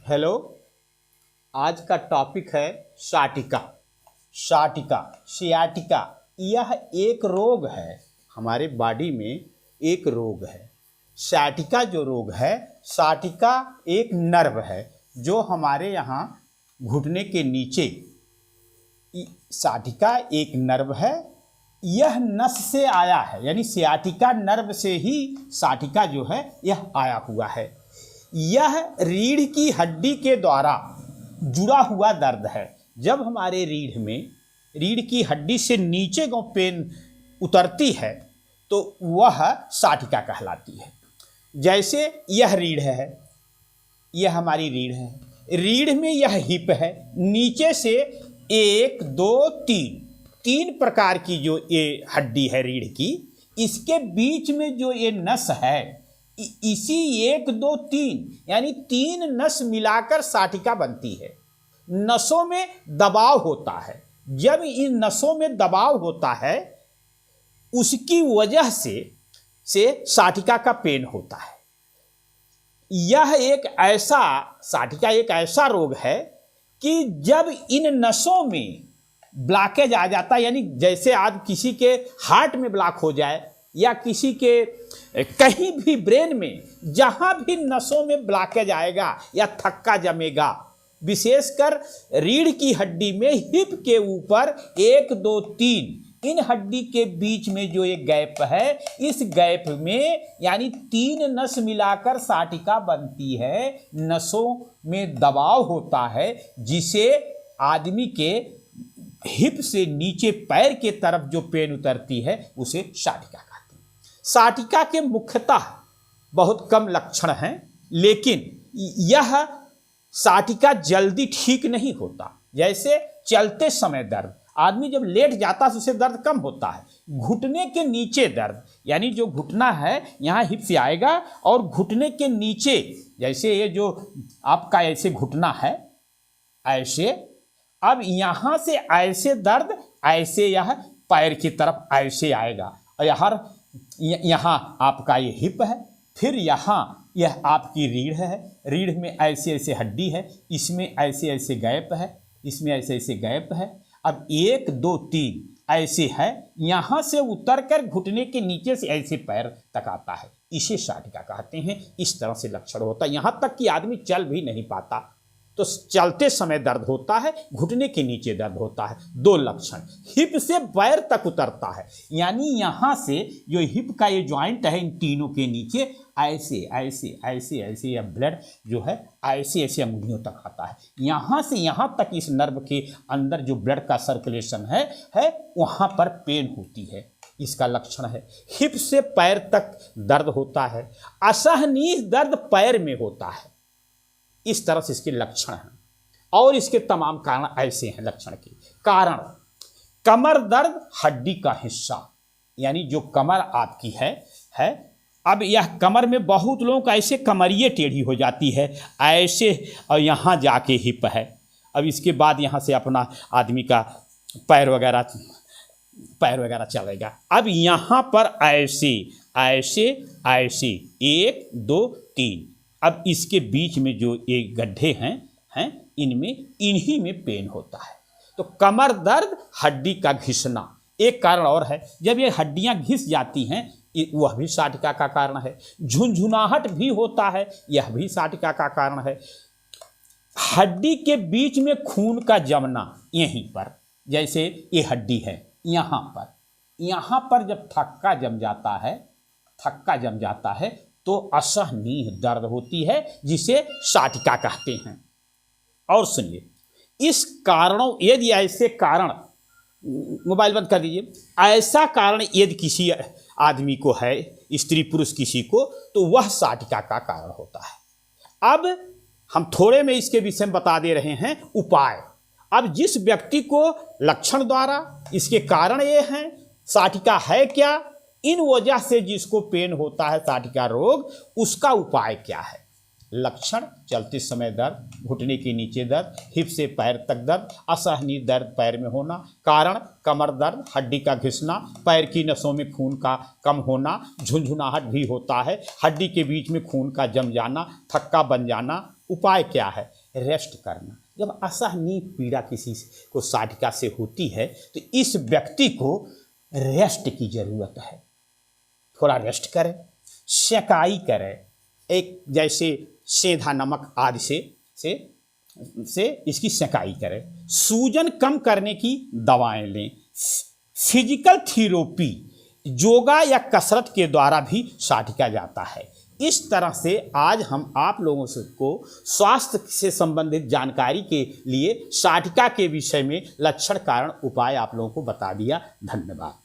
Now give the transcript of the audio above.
Hello. आज का topic है साटिका। साटिका सियाटिका यह एक रोग है, हमारे बॉडी में एक रोग है। साटिका जो रोग है, साटिका एक नर्व है जो हमारे यहाँ घुटने के नीचे, साटिका एक नर्व है। यह नस से आया है, यानी सियाटिका नर्व से ही साटिका जो है यह आया हुआ है। यह रीढ़ की हड्डी के द्वारा जुड़ा हुआ दर्द है। जब हमारे रीढ़ की हड्डी से नीचे को पेन उतरती है तो वह साटिका कहलाती है। जैसे यह रीढ़ है, यह हमारी रीढ़ है। रीढ़ में यह हिप है, नीचे से 1 2 3 प्रकार की जो ये हड्डी है रीढ़ की, इसके बीच में जो ये नस है, इसी 1 2 3 यानी 3 नस मिलाकर साटिका बनती है। नसों में दबाव होता है। जब इन नसों में दबाव होता है उसकी वजह से साटिका का पेन होता है। यह एक ऐसा साटिका एक ऐसा रोग है कि जब इन नसों में ब्लॉकेज आ जाता है, यानी जैसे आज किसी के हार्ट में ब्लॉक हो जाए या किसी के कहीं भी ब्रेन में जहां भी नसों में ब्लॉकेज आएगा या थक्का जमेगा, विशेषकर रीढ़ की हड्डी में हिप के ऊपर 1 2 3 इन हड्डी के बीच में जो एक गैप है, इस गैप में यानी 3 नस मिलाकर साटिका बनती है। नसों में दबाव होता है जिसे आदमी के हिप से नीचे पैर के तरफ जो पेन उतरती है उसे साटिका कहते हैं। साटिका के मुख्यतः बहुत कम लक्षण हैं, लेकिन यह साटिका जल्दी ठीक नहीं होता। जैसे चलते समय दर्द, आदमी जब लेट जाता है उसे दर्द कम होता है। घुटने के नीचे दर्द, यानी जो घुटना है यहाँ हिप से आएगा और घुटने के नीचे, जैसे ये जो आपका ऐसे घुटना है ऐसे, अब यहाँ से ऐसे दर्द, ऐसे यह पैर की तरफ ऐसे आएगा और यहाँ आपका ये हिप है, फिर यहाँ यह आपकी रीढ़ है। रीढ़ में ऐसे ऐसे हड्डी है, इसमें ऐसे ऐसे गैप है, इसमें ऐसे ऐसे गैप है। अब 1 2 3 ऐसे है, यहाँ से उतरकर घुटने के नीचे से ऐसे पैर तक आता है, इसे साटिका कहते हैं। इस तरह से लक्षण होता है, यहाँ तक कि आदमी चल भी नहीं पाता, तो चलते समय दर्द होता है, घुटने के नीचे दर्द होता है। 2 लक्षण, हिप से पैर तक उतरता है, यानी यहाँ से जो हिप का ये जॉइंट है इन तीनों के नीचे ऐसे ऐसे ऐसे ऐसे यह ब्लड जो है ऐसे ऐसे अंगुलियों तक आता है। यहाँ से यहाँ तक इस नर्व के अंदर जो ब्लड का सर्कुलेशन है वहाँ पर पेन होती है, इसका लक्षण है। हिप से पैर तक दर्द होता है, असहनीय दर्द पैर में होता है। इस तरह से इसके लक्षण हैं और इसके तमाम कारण ऐसे हैं। लक्षण के कारण, कमर दर्द, हड्डी का हिस्सा, यानी जो कमर आपकी है। अब यह कमर में बहुत लोगों का ऐसे कमरिए टेढ़ी हो जाती है ऐसे, और यहाँ जाके हिप है। अब इसके बाद यहाँ से अपना आदमी का पैर वगैरह चलेगा। अब यहाँ पर ऐसे ऐसे ऐसे 1 2 3, अब इसके बीच में जो ये गड्ढे हैं इनमें इन्हीं में पेन होता है। तो कमर दर्द, हड्डी का घिसना एक कारण और है। जब ये हड्डियां घिस जाती हैं वह भी साटिका का कारण है। झुनझुनाहट भी होता है, यह भी साटिका का कारण है। हड्डी के बीच में खून का जमना यहीं पर, जैसे ये हड्डी है यहाँ पर जब थक्का जम जाता है तो असहनीय दर्द होती है, जिसे साटिका कहते हैं। और सुनिए, इस कारणों, यदि ऐसे कारण, मोबाइल बंद कर दीजिए, ऐसा कारण यदि किसी आदमी को है, स्त्री पुरुष किसी को, तो वह साटिका का कारण होता है। अब हम थोड़े में इसके विषय में बता दे रहे हैं उपाय। अब जिस व्यक्ति को लक्षण द्वारा इसके कारण ये हैं, साटिका है क्या, इन वजह से जिसको पेन होता है साटिका रोग, उसका उपाय क्या है। लक्षण: चलते समय दर्द, घुटने के नीचे दर्द, हिप से पैर तक दर्द, असहनीय दर्द पैर में होना। कारण: कमर दर्द, हड्डी का घिसना, पैर की नसों में खून का कम होना, झुंझुनाहट भी होता है, हड्डी के बीच में खून का जम जाना, थक्का बन जाना। उपाय क्या है? रेस्ट करना। जब असहनीय पीड़ा किसी को साटिका से होती है तो इस व्यक्ति को रेस्ट की जरूरत है। थोड़ा रेस्ट करें, सेकाई करें, एक जैसे सेंधा नमक आदि से इसकी सेकाई करें। सूजन कम करने की दवाएं लें। फिजिकल थेरेपी, योगा या कसरत के द्वारा भी साटिका जाता है। इस तरह से आज हम आप लोगों को स्वास्थ्य से संबंधित जानकारी के लिए साटिका के विषय में लक्षण, कारण, उपाय आप लोगों को बता दिया। धन्यवाद।